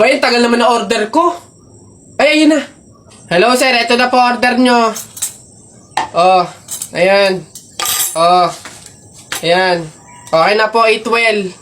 Bay, tagal naman na order ko. Ay, ayun na. Hello, sir. Ito na po order nyo. Oh, ayan. Oh, ayan. Okay na po, 812.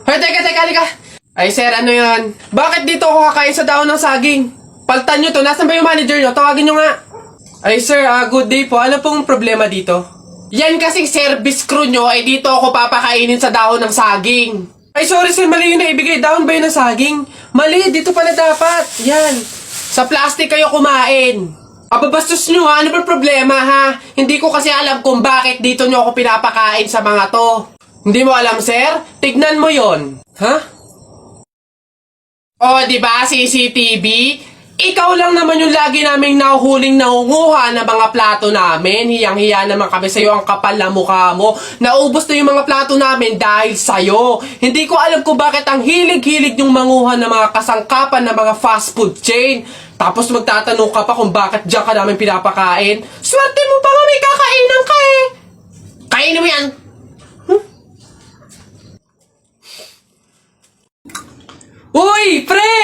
Hoy, teka, halika. Ay, sir, ano yun? Bakit dito ako kakain sa dahon ng saging? Paltan nyo to. Nasaan ba yung manager nyo? Tawagin nyo nga. Ay, sir, good day po. Ano pong problema dito? Yan kasing service crew nyo, ay dito ako papakainin sa dahon ng saging. Ay, sorry sir, mali yun na ibigay. Dahon ba yun ng saging? Mali, dito pala dapat. Yan. Sa plastic kayo kumain. Ababastos nyo ha, ano ba problema ha? Hindi ko kasi alam kung bakit dito nyo ako pinapakain sa mga to. Hindi mo alam sir? Tignan mo yon. Ha? Oh, di ba CCTV? Ikaw lang naman yung lagi naming nahuhuling nangunguha ng mga plato namin. Hiyang-hiya naman kami sa'yo, ang kapal na mukha mo. Naubos na yung mga plato namin dahil sa'yo. Hindi ko alam kung bakit ang hilig-hilig yung manguha ng mga kasangkapan ng mga fast food chain. Tapos magtatanong ka pa kung bakit diyan ka namin pinapakain. Swerte mo pa nga may kakainan ka eh. Kainin mo yan. Uy, pre!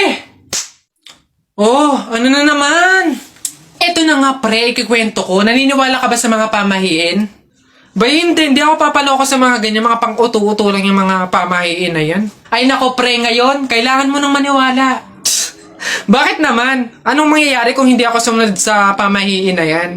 Oh, ano na naman? Eto na nga pre, ikikwento ko. Naniniwala ka ba sa mga pamahiin? Ba hindi ako papaloko sa mga ganyan, mga pang-uto-uto lang yung mga pamahiin na yan. Ay nako pre, ngayon, kailangan mo nang maniwala. Bakit naman? Anong mangyayari kung hindi ako sumunod sa pamahiin na yan?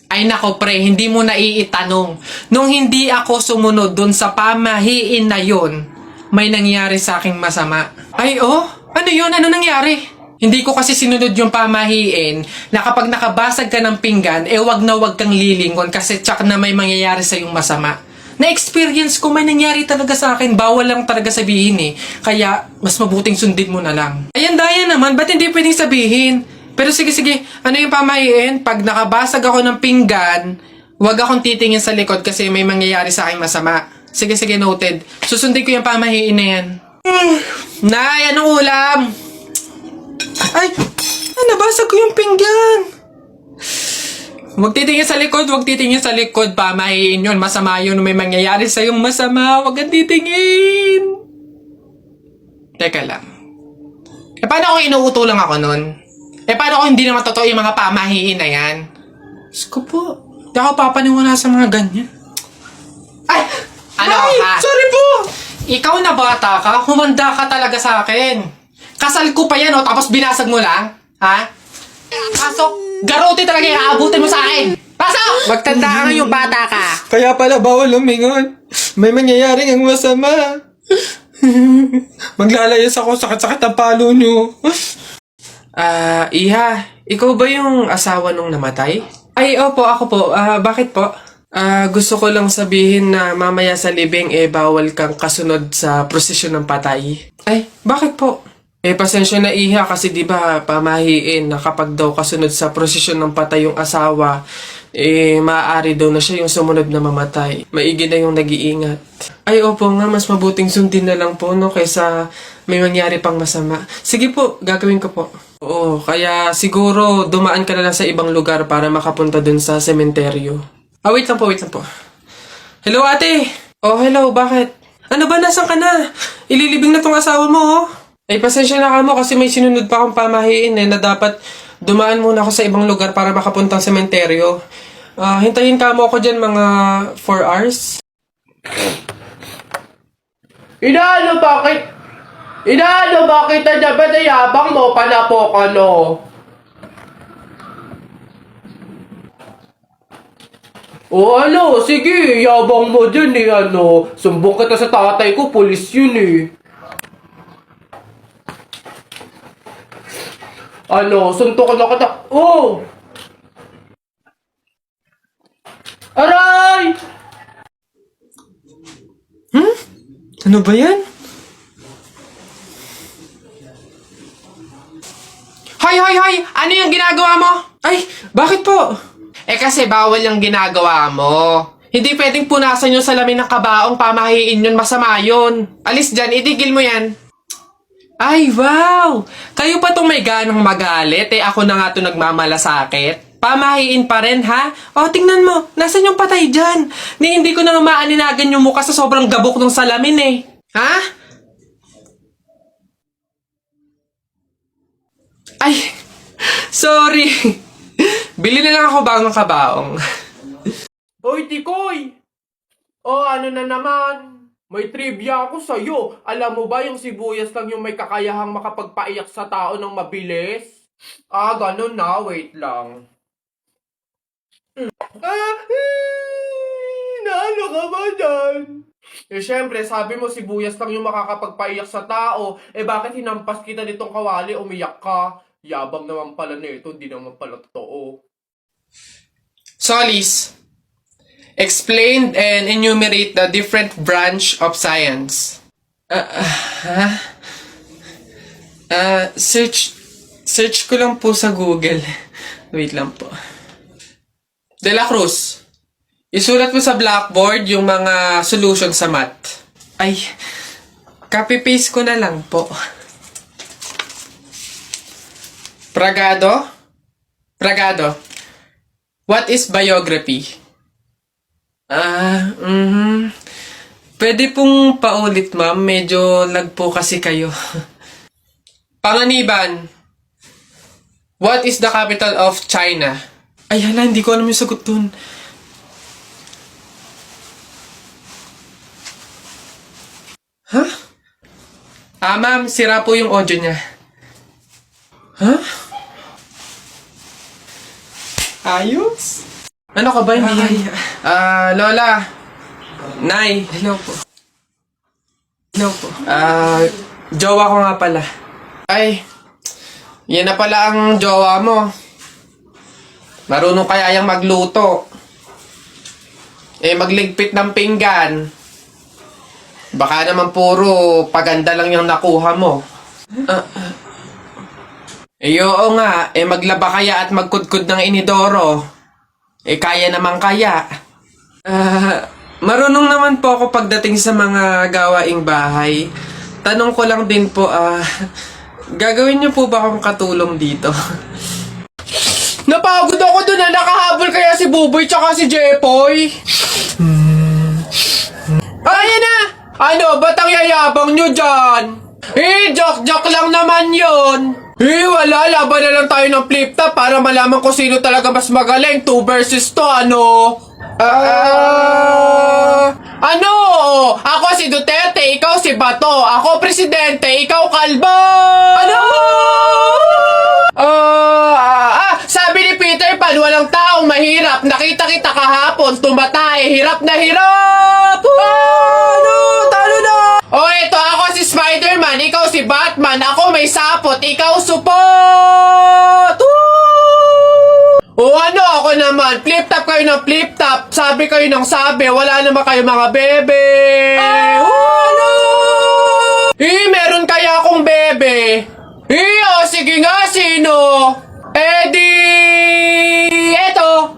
Ay nako pre, hindi mo naiitanong. Nung hindi ako sumunod dun sa pamahiin na yun, may nangyari sa aking masama. Ay oh, ano yun? Ano nangyari? Hindi ko kasi sinunod yung pamahiin na kapag nakabasag ka ng pinggan, wag na wag kang lilingon kasi tsak na may mangyayari sa yung masama. Na-experience ko, may nangyari talaga sa akin. Bawal lang talaga sabihin eh. Kaya, mas mabuting sundin mo na lang. Ayan, daya naman. Ba't hindi pwedeng sabihin? Pero sige, ano yung pamahiin? Pag nakabasag ako ng pinggan, wag akong titingin sa likod kasi may mangyayari sa aking masama. Sige, noted. Susundin ko yung pamahiin na yan. Nay, anong ulam? Ay, nabasag ko yung pinggan. Huwag titingin sa likod, pamahiin yun. Masama yun, may mangyayari sa yung masama. Huwag kang titingin. Teka lang. Paano kung inuuto lang ako nun? Paano kung hindi naman totoo yung mga pamahiin na yan? Diyos ko po, hindi ako papaniwala sa mga ganyan. Ay! Ano ka? Sorry po! Ikaw na bata ka, humanda ka talaga sa akin. Kasal ko pa yan, tapos binasag mo lang? Ha? Pasok! Garote talaga yung aabutin mo sa akin! Pasok! Magtanda ka ngayong bata ka. Kaya pala bawal lumingon. May mangyayaring ang masama. Maglalayas ako, sakit-sakit ang palo nyo. Iha, ikaw ba yung asawa nung namatay? Ay, opo, ako po. Bakit po? Gusto ko lang sabihin na mamaya sa libing bawal kang kasunod sa prosesyon ng patay. Ay, bakit po? Pasensya na iha kasi di ba pamahiin na kapag daw kasunod sa prosesyon ng patay yung asawa, maaari daw na siya yung sumunod na mamatay. Maigi na yung nag-iingat. Ay opo nga, mas mabuting sundin na lang po no kaysa may mangyari pang masama. Sige po, gagawin ko po. Oo, kaya siguro dumaan ka na lang sa ibang lugar para makapunta dun sa sementeryo. Wait lang po. Hello ate! Oh, hello, bakit? Ano ba, nasan ka na? Ililibing na tong asawa mo oh. Pasensya na ka mo kasi may sinunod pa akong pamahiin na dapat dumaan muna ako sa ibang lugar para makapuntang sementeryo. Hintayin ka mo ako dyan mga 4 hours. Inaano bakit na dyan? Ba't yabang mo? Panapok ano? O ano, sige, yabang mo dyan Sumbong kita sa tatay ko, pulis yun suntok na kita. Oh! Aray! Ano ba yan? Hoy! Ano yung ginagawa mo? Ay, bakit po? Kasi bawal yung ginagawa mo. Hindi pwedeng punasan yung salamin ng kabaong, pamahiin yun, masama yun. Alis dyan, itigil mo yan. Ay, wow! Kayo pa itong may ganang magalit, ako na nga ito nagmamalasakit. Pamahiin pa rin, ha? Tingnan mo, nasan yung patay dyan? Hindi ko na nga maaninagan yung mukha sa sobrang gabok ng salamin, Ha? Ay, sorry. Bili na lang ako bagong kabaong. Hoy, Tikoy! Oh, ano na naman? May trivia ako sa'yo. Alam mo ba yung sibuyas lang yung may kakayahang makapagpaiyak sa tao ng mabilis? Ah, ganun na. Wait lang. Naano ka ba dyan? Eh, syempre, sabi mo sibuyas lang yung makakapagpaiyak sa tao. Eh, bakit hinampas kita nitong kawali, umiyak ka? Yabang naman pala nito, hindi naman pala totoo. Solis, explain and enumerate the different branch of science. Search ko lang po sa Google. Wait lang po. De La Cruz, isulat mo sa blackboard yung mga solution sa math. Ay, copy-paste ko na lang po. Pragado, what is biography? Pwede pong paulit, ma'am. Medyo lag po kasi kayo. Panganiban, what is the capital of China? Ay, hala, hindi ko alam yung sagot dun. Huh? Ma'am, sira po yung audio niya. Huh? Ayos? Ano ka ba? Hindi Lola. Nay. Hello po. Jowa ko nga pala. Ay, yan na pala ang jowa mo. Marunong kaya yung magluto. Eh, magligpit ng pinggan. Baka naman puro paganda lang yung nakuha mo. Oo nga, maglaba kaya at magkudkud ng inidoro. Kaya naman kaya. Marunong naman po ako pagdating sa mga gawaing bahay. Tanong ko lang din po, gagawin niyo po ba akong katulong dito? Napagod ako dun na nakahabol kaya si Buboy tsaka si Jepoy. Ayan na! Ano, ba't ang yayabang nyo dyan? Joke lang naman yon. Wala, laban na lang tayo ng flip-top para malaman kung sino talaga mas magaling. 2 versus 2, ano? Ano? Ako si Duterte, ikaw si Bato. Ako presidente, ikaw kalbo! Ano? Sabi ni Peter Pan, walang taong mahirap. Nakita kita kahapon, tumatay, hirap na hirap! Ano? Talo na! Ito ako si Spider-Man, ikaw si Batman. Ako may sapot, ikaw supot! Ano ako naman? Flip-top kayo ng flip-top. Sabi kayo ng sabi, wala naman kayo mga bebe. Ano? Meron kaya akong bebe. Sige nga, sino? Eto.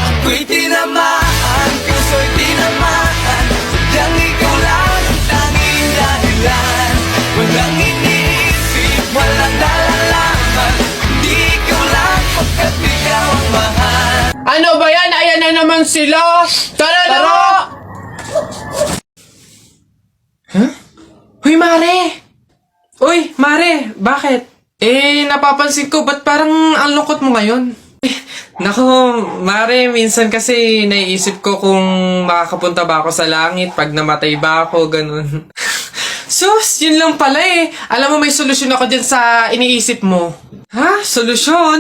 Ako'y tinamaan, puso'y tinamaan. Sadyang ikaw lang ang tanging dahilan. Walang iniisip, walang nalalaman. Hindi ikaw lang pagkat ikaw ang mahal. Ano ba yan? Ayan na naman sila. Tara! Hoy, Mare! Uy, Mare, bakit? Napapansin ko, ba't parang ang lungkot mo ngayon? Naku, Mare, minsan kasi naiisip ko kung makakapunta ba ako sa langit pag namatay ba ako, ganun. Sus, yun lang pala Alam mo, may solusyon ako dyan sa iniisip mo. Ha? Solusyon?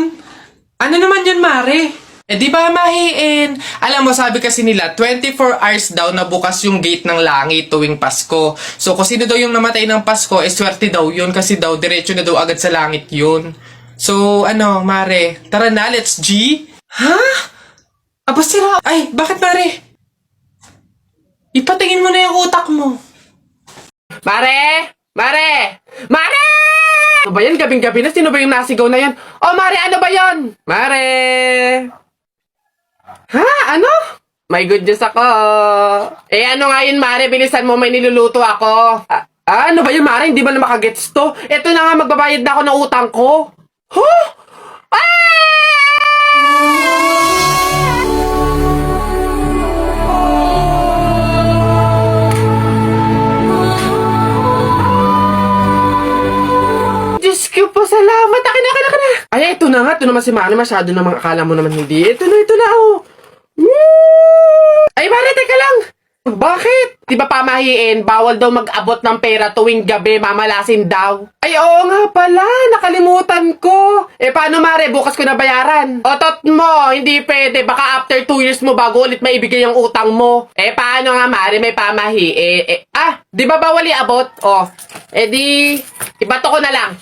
Ano naman yun, Mare? Di ba mahiin? Alam mo, sabi kasi nila, 24 hours daw na bukas yung gate ng langit tuwing Pasko. So, kung sino daw yung namatay ng Pasko, swerte daw yun kasi daw, diretso na daw agad sa langit yun. So, Mare, tara na, let's G? Ha? Aba, sira. Ay, bakit, Mare? Ipatingin mo na yung utak mo. Mare! Ano ba yan? Gabing-gabi na? Sino ba yung nasigaw na yan? Mare, ano ba yan? Mare! Ha? Ano? May good news ako. Ano nga yun, Mare? Bilisan mo, may niluluto ako. Ano ba yun, Mare? Hindi ba na makagets to? Ito na nga, magbabayad na ako ng utang ko. Huh? Diyos Diyos ko po, salamat. Akin na. Ay, ito na nga. Ito naman si Mare. Masyado namang akala mo naman hindi. Ito na, oh. Woo! Ay, Mare, teka lang. Bakit? Di ba pamahiin, bawal daw mag-abot ng pera tuwing gabi, mamalasin daw. Ay, oo nga pala, nakalimutan ko. Paano Mare, bukas ko na bayaran? Otot mo, hindi pwede, baka after 2 years mo bago ulit maibigay yung utang mo. Paano nga Mare, may pamahiin. Di ba bawal i-abot? Di, ibato ko na lang.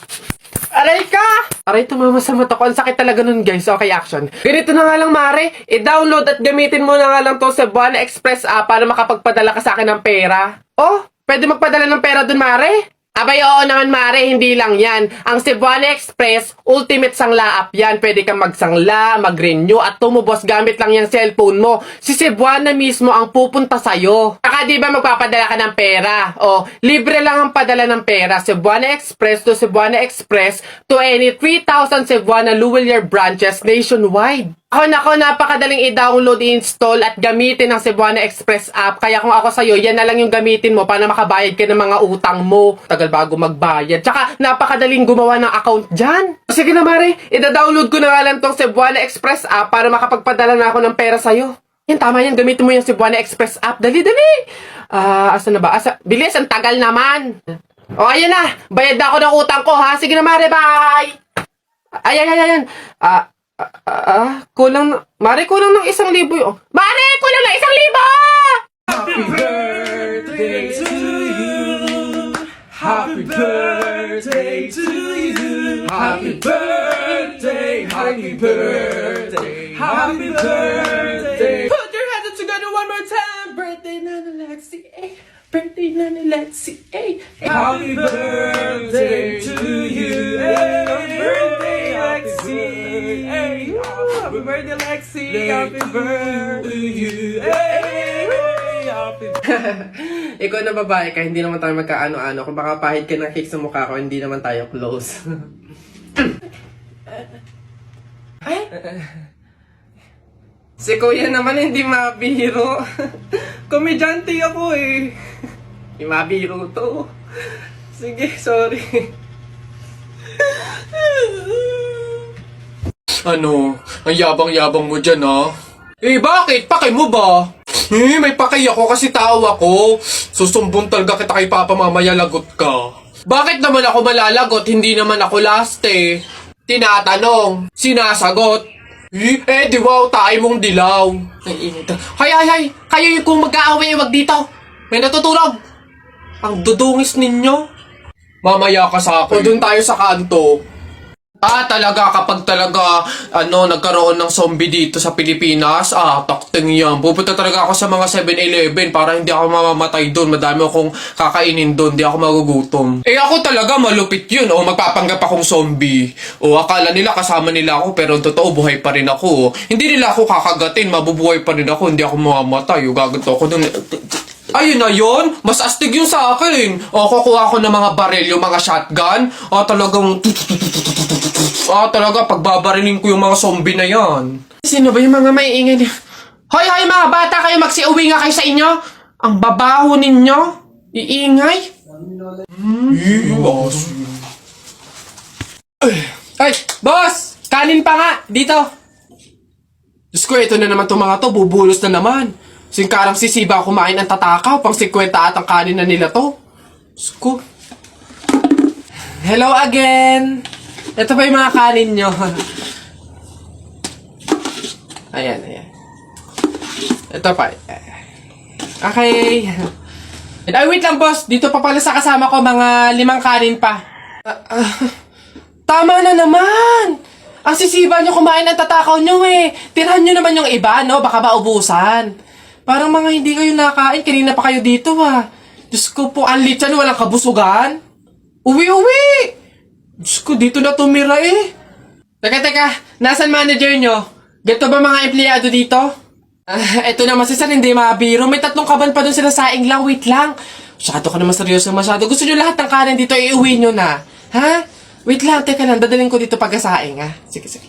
Aray ka! Aray, tumama sa mata ko. Ang sakit talaga nun, guys. Okay, action. Ganito na nga lang, Mare. I-download at gamitin mo na nga lang to Cebuana Express app para makapagpadala ka sa akin ng pera. Pwede magpadala ng pera dun, Mare? Abay, oo naman, Mare. Hindi lang yan. Ang Cebuana Express, ultimate sangla app yan. Pwede kang magsangla, mag-renew, at tumubos gamit lang yung cellphone mo. Si Cebuana mismo ang pupunta sa'yo. Saka di ba magpapadala ka ng pera? Libre lang ang padala ng pera. Cebuana Express to Cebuana Express to any 3,000 Cebuana Luwilier branches nationwide. Nako, napakadaling i-download, i-install at gamitin ang Cebuana Express app. Kaya kung ako sa'yo, yan na lang yung gamitin mo para makabayad ka ng mga utang mo. Tagal bago magbayad. Tsaka, napakadaling gumawa ng account dyan. Sige na, Mare. I-download ko na nga lang tong Cebuana Express app para makapagpadala na ako ng pera sa'yo. Yan, tama yan. Gamitin mo yung Cebuana Express app. Dali. Asa na ba? Bilis, ang tagal naman. Ayan na. Bayad na ako ng utang ko, ha? Sige na, Mare. Bye! Ayan. Kulang Mare, kulang ng 1,000 yun. Mare, kulang ng 1,000! Happy birthday to you. Happy birthday to you. Happy birthday. Happy birthday. Happy birthday. Put your hands together one more time. Birthday, Nana Lexi. Birthday, Nana Lexi. Happy birthday to you. Happy birthday, Lexi. Happy birthday, Lexi. Happy birthday to you. Happy Ikaw na babae ka, hindi naman tayo magkaano-ano. Kung baka pahid ka ng cake sa mukha ko, hindi naman tayo close. Si Kuya naman hindi mabiro. Komedyante ako eh. Hindi mabiro to. Sige, sorry. Ano? Ang yabang-yabang mo dyan, ha? Bakit? Paki mo ba? May paki ako kasi tao ako. Susumbong talaga kita kay Papa mamaya, lagot ka. Bakit naman ako malalagot? Hindi naman ako last eh. Tinatanong, sinasagot. Di wow, tayo mong dilaw. Ay, init. Hay, kayo yung kung mag-aaway, wag dito. May natutulog. Ang dudungis ninyo. Mamaya ka sa akin. O dun tayo sa kanto. Talaga, kapag talaga, nagkaroon ng zombie dito sa Pilipinas, takting yan. Pupunta talaga ako sa mga 7-Eleven para hindi ako mamamatay doon. Madami akong kakainin doon, hindi ako magugutom. Ako talaga, malupit yun. Magpapanggap akong zombie. Akala nila kasama nila ako, pero totoo, buhay pa rin ako. Hindi nila ako kakagatin, mabubuhay pa rin ako, hindi ako mamamatay. Gaganto ako doon. Ayun na yun, mas astig yun sa akin. Kukuha ko ng mga baril, yung mga shotgun. Talaga, pagbabarilin ko yung mga zombie na yan. Sino ba yung mga maiingay niya? Hoy, mga bata kayo, magsiuwi nga kayo sa inyo. Ang babaho ninyo. Iingay. Ay, boss! Kanin pa nga, dito. Diyos ko, ito na naman itong mga to, bubulos na naman. Singkarang sisiba kumain ng tatakaw, pang 50 at ang kanin na nila to. Diyos ko. Hello again! Ito pa yung mga kanin nyo. Ayan. Ito pa. Okay. Ay, wait lang, boss. Dito pa pala sa kasama ko, mga 5 kanin pa. Tama na naman! Ang sisiba nyo kumain ng tatakaw nyo eh. Tirahan nyo naman yung iba, no? Baka maubusan. Parang mga hindi kayo nakain. Kanina pa kayo dito, ha. Diyos ko po, ang litsan, walang kabusugan. Uwi! Diyos ko, dito na tumira eh. Teka, nasan manager nyo? Ganito ba mga empleyado dito? Eto naman si Sir, hindi mabiro. May 3 kaban pa dun sila saing lang, wait lang. Masyado ka naman seryoso masyado. Gusto nyo lahat ng kanin dito, iuwi nyo na. Ha? Wait lang, teka lang, dadalhin ko dito pagkasaing, ha? Sige.